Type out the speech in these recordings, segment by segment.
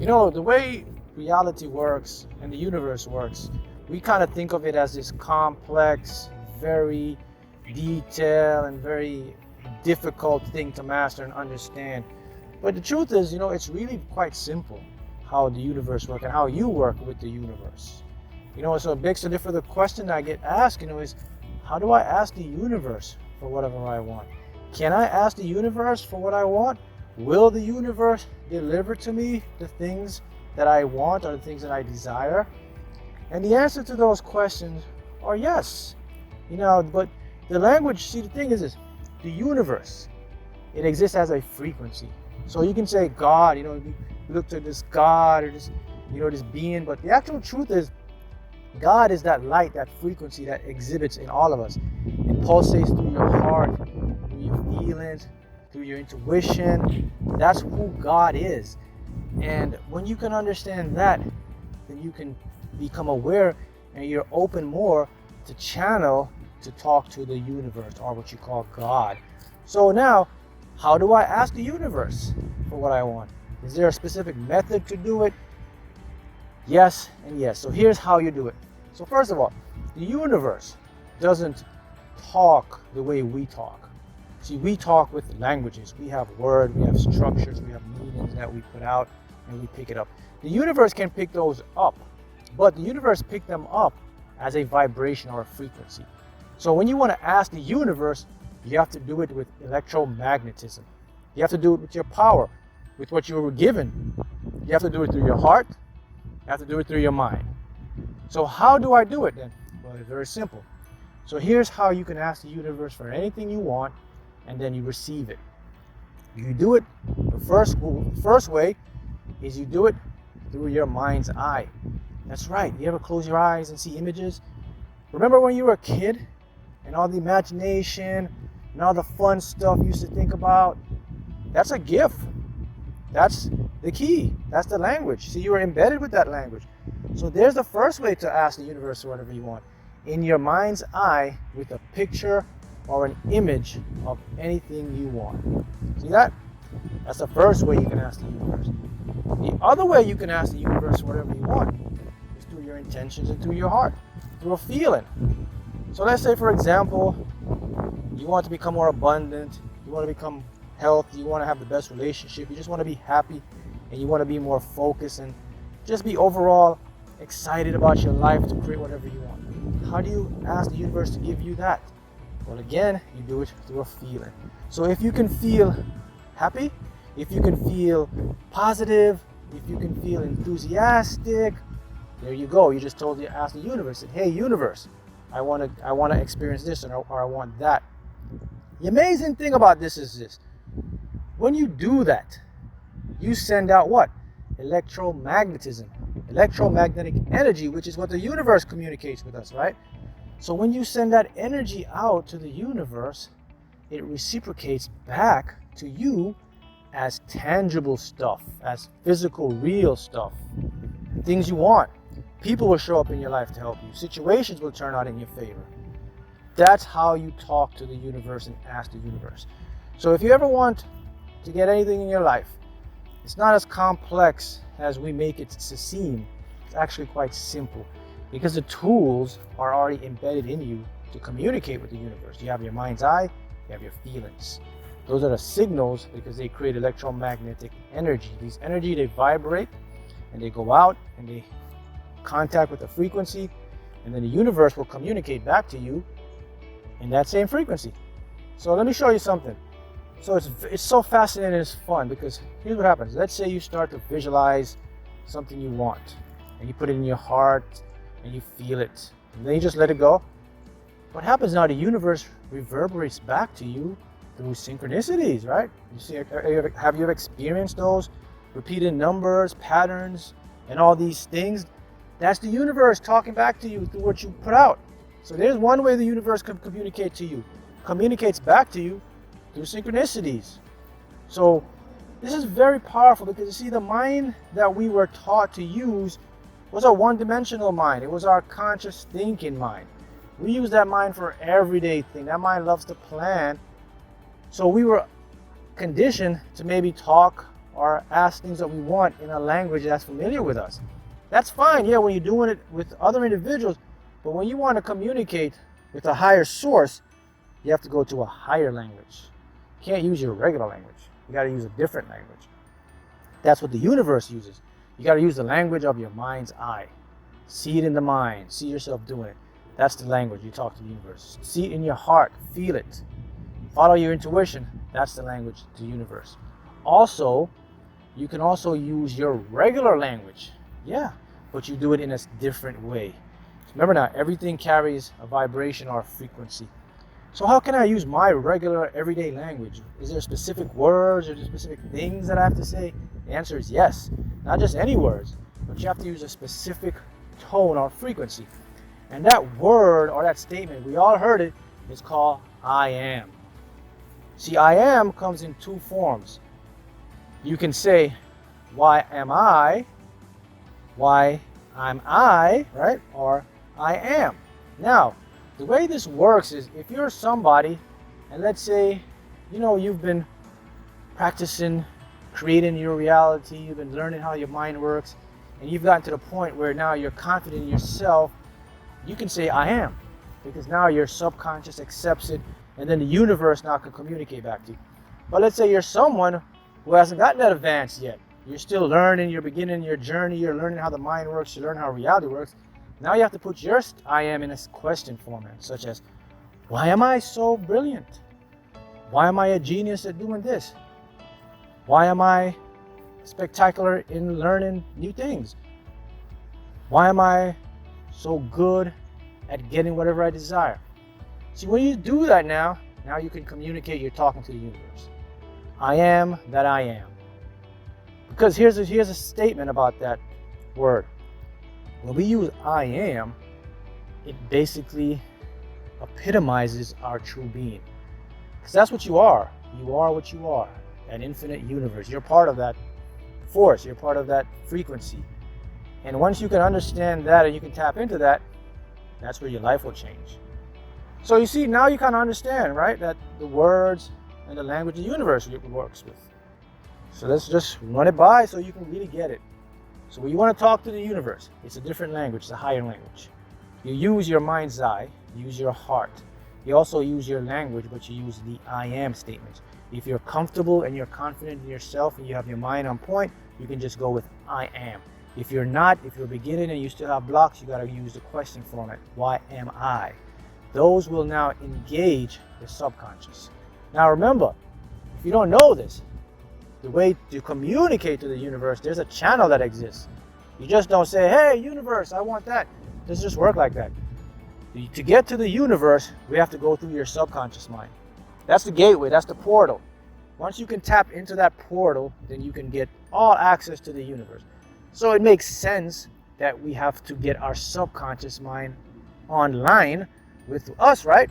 You know, the way reality works and the universe works, we kind of think of it as this complex, very detailed and very difficult thing to master and understand. But the truth is, it's really quite simple how the universe works and how you work with the universe. So it begs the further question I get asked, is how do I ask the universe for whatever I want? Can I ask the universe for what I want? Will the universe deliver to me the things that I want or the things that I desire? And the answer to those questions are yes. But the language, see, the thing is this, the universe, it exists as a frequency. So you can say God, you look to this God or this, this being, but the actual truth is God is that light, that frequency that exhibits in all of us. It pulsates through your heart, through your feelings, through your intuition. That's who God is. And when you can understand that, then you can become aware and you're open more to channel, to talk to the universe, or what you call God. So now, how do I ask the universe for what I want? Is there a specific method to do it? Yes and yes. So here's how you do it. So first of all, the universe doesn't talk the way we talk. See, we talk with languages. We have words, we have structures, we have meanings that we put out and we pick it up. The universe can pick those up, but the universe picks them up as a vibration or a frequency. So when you want to ask the universe, you have to do it with electromagnetism. You have to do it with your power, with what you were given. You have to do it through your heart. You have to do it through your mind. So how do I do it then? Well, it's very simple. So here's how you can ask the universe for anything you want, and then you receive it. You do it, the first way is you do it through your mind's eye. That's right. You ever close your eyes and see images? Remember when you were a kid and all the imagination and all the fun stuff you used to think about? That's a gift. That's the key. That's the language. See, you were embedded with that language. So there's the first way to ask the universe for whatever you want. In your mind's eye with a picture or an image of anything you want. See that? That's the first way you can ask the universe. The other way you can ask the universe whatever you want is through your intentions and through your heart, through a feeling. So let's say, for example, you want to become more abundant, you want to become healthy, you want to have the best relationship, you just want to be happy, and you want to be more focused and just be overall excited about your life to create whatever you want. How do you ask the universe to give you that? Well, again, you do it through a feeling. So if you can feel happy, if you can feel positive, if you can feel enthusiastic, there you go. You just asked the universe, hey, universe, I want to experience this or I want that. The amazing thing about this is this. When you do that, you send out what? Electromagnetism, electromagnetic energy, which is what the universe communicates with us, right? So when you send that energy out to the universe, it reciprocates back to you as tangible stuff, as physical, real stuff, things you want. People will show up in your life to help you. Situations will turn out in your favor. That's how you talk to the universe and ask the universe. So if you ever want to get anything in your life, it's not as complex as we make it to seem. It's actually quite simple because the tools are already embedded in you to communicate with the universe. You have your mind's eye, you have your feelings. Those are the signals because they create electromagnetic energy. These energy, they vibrate and they go out and they contact with the frequency, and then the universe will communicate back to you in that same frequency. So let me show you something. So it's so fascinating and it's fun because here's what happens. Let's say you start to visualize something you want and you put it in your heart and you feel it and then you just let it go. What happens now, the universe reverberates back to you through synchronicities, right? You see, have you ever experienced those repeated numbers, patterns, and all these things? That's the universe talking back to you through what you put out. So there's one way the universe can communicate to you, communicates back to you through synchronicities. So this is very powerful because you see, the mind that we were taught to use was a one-dimensional mind. It was our conscious thinking mind. We use that mind for everyday thing. That mind loves to plan. So we were conditioned to maybe talk or ask things that we want in a language that's familiar with us. That's fine, yeah, when you're doing it with other individuals, but when you want to communicate with a higher source, you have to go to a higher language. You can't use your regular language. You got to use a different language. That's what the universe uses. You got to use the language of your mind's eye. See it in the mind. See yourself doing it. That's the language you talk to the universe. See it in your heart. Feel it. Follow your intuition. That's the language to the universe. Also, you can also use your regular language. Yeah, but you do it in a different way. Remember now, everything carries a vibration or a frequency. So how can I use my regular everyday language? Is there specific words or specific things that I have to say? The answer is yes. Not just any words, but you have to use a specific tone or frequency. And that word or that statement, we all heard it, is called I am. See, I am comes in two forms. You can say, why am I? Why I'm I, right? Or I am. Now, the way this works is if you're somebody, and let's say, you've been practicing creating your reality, you've been learning how your mind works, and you've gotten to the point where now you're confident in yourself, you can say I am, because now your subconscious accepts it, and then the universe now can communicate back to you. But let's say you're someone who hasn't gotten that advanced yet. You're still learning, you're beginning your journey, you're learning how the mind works, you learn how reality works. Now you have to put your I am in a question format, such as, why am I so brilliant? Why am I a genius at doing this? Why am I spectacular in learning new things? Why am I so good at getting whatever I desire? See, when you do that now you can communicate, you're talking to the universe. I am that I am. Because here's a statement about that word. When we use I am, it basically epitomizes our true being. Because that's what you are. You are what you are. An infinite universe. You're part of that force. You're part of that frequency. And once you can understand that and you can tap into that, that's where your life will change. So you see, now you kind of understand, right, that the words and the language the universe works with. So let's just run it by so you can really get it. So when you want to talk to the universe, it's a different language, it's a higher language. You use your mind's eye, you use your heart. You also use your language, but you use the I am statements. If you're comfortable and you're confident in yourself and you have your mind on point, you can just go with I am. If you're not, if you're beginning and you still have blocks, you got to use the question format. Why am I? Those will now engage the subconscious. Now remember, if you don't know this, the way to communicate to the universe, there's a channel that exists. You just don't say, hey, universe, I want that. It doesn't just work like that. To get to the universe, we have to go through your subconscious mind. That's the gateway, that's the portal. Once you can tap into that portal, then you can get all access to the universe. So it makes sense that we have to get our subconscious mind online with us, right?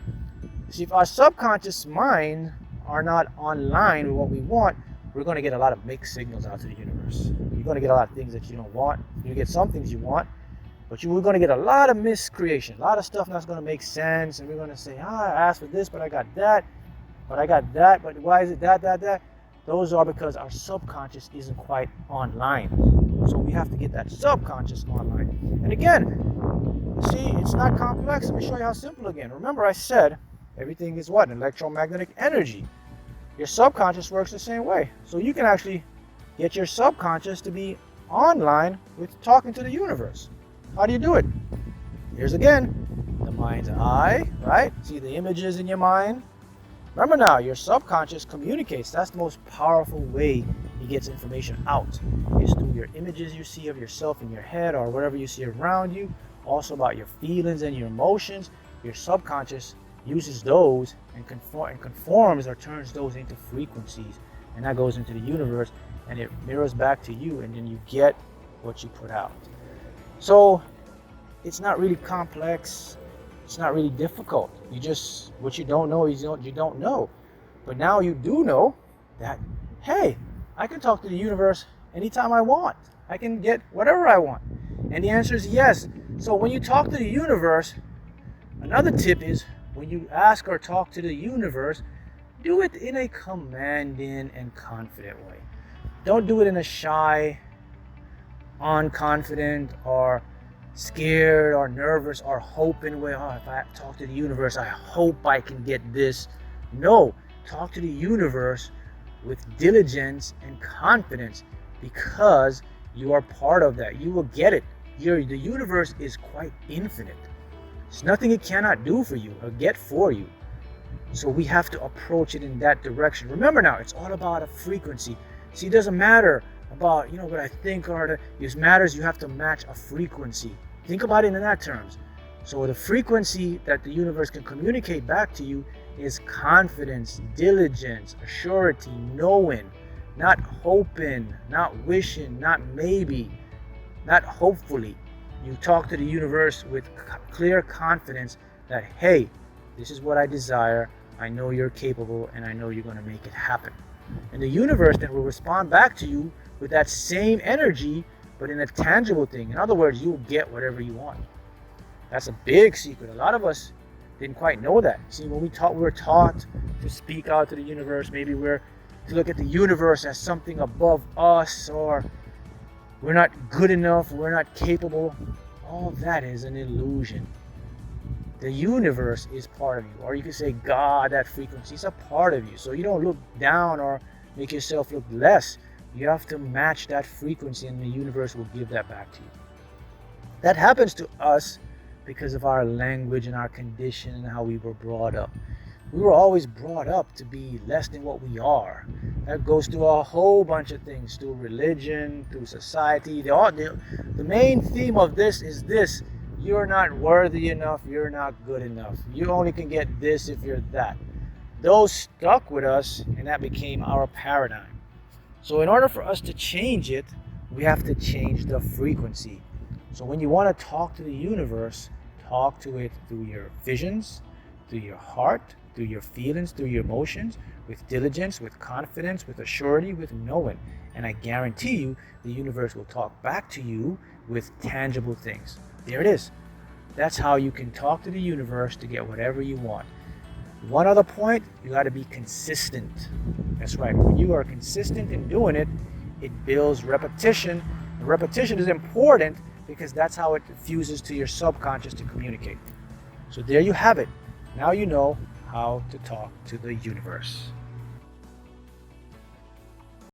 See, if our subconscious mind are not online with what we want, we're going to get a lot of mixed signals out to the universe. You're going to get a lot of things that you don't want. You get some things you want, but we're going to get a lot of miscreation, a lot of stuff that's going to make sense, and we're going to say, I asked for this, but I got that, but why is it that? Those are because our subconscious isn't quite online. So we have to get that subconscious online. And again, see, it's not complex. Let me show you how simple again. Remember I said everything is what? An electromagnetic energy. Your subconscious works the same way. So you can actually get your subconscious to be online with talking to the universe. How do you do it? Here's again, the mind's eye, right? See the images in your mind? Remember now, your subconscious communicates. That's the most powerful way he gets information out. Is through your images you see of yourself in your head or whatever you see around you. Also about your feelings and your emotions. Your subconscious uses those and conforms or turns those into frequencies, and that goes into the universe and it mirrors back to you, and then you get what you put out. So it's not really complex, it's not really difficult. You just, what you don't know is you don't know. But now you do know that, hey, I can talk to the universe anytime I want. I can get whatever I want. And the answer is yes. So when you talk to the universe, another tip is, when you ask or talk to the universe, do it in a commanding and confident way. Don't do it in a shy, unconfident, or scared, or nervous, or hoping way. Oh, if I talk to the universe, I hope I can get this. No, talk to the universe with diligence and confidence, because you are part of that. You will get it. The universe is quite infinite. There's nothing it cannot do for you or get for you. So we have to approach it in that direction. Remember now, it's all about a frequency. See, it doesn't matter about, what I think, or it matters you have to match a frequency. Think about it in that terms. So the frequency that the universe can communicate back to you is confidence, diligence, surety, knowing, not hoping, not wishing, not maybe, not hopefully. You talk to the universe with clear confidence that, hey, this is what I desire, I know you're capable, and I know you're going to make it happen. And the universe then will respond back to you with that same energy, but in a tangible thing. In other words, you'll get whatever you want. That's a big secret. A lot of us didn't quite know that. See, when we're taught to speak out to the universe, maybe we're to look at the universe as something above us, or we're not good enough, we're not capable. All that is an illusion. The universe is part of you, or you could say God, that frequency is a part of you. So you don't look down or make yourself look less. You have to match that frequency, and the universe will give that back to you. That happens to us because of our language and our condition and how we were brought up. We were always brought up to be less than what we are. That goes through a whole bunch of things, through religion, through society. The main theme of this is this: you're not worthy enough, you're not good enough. You only can get this if you're that. Those stuck with us, and that became our paradigm. So in order for us to change it, we have to change the frequency. So when you want to talk to the universe, talk to it through your visions, through your heart, through your feelings, through your emotions, with diligence, with confidence, with assurity, with knowing. And I guarantee you, the universe will talk back to you with tangible things. There it is. That's how you can talk to the universe to get whatever you want. One other point, you got to be consistent. That's right. When you are consistent in doing it, it builds repetition. And repetition is important because that's how it fuses to your subconscious to communicate. So there you have it. Now you know how to talk to the universe.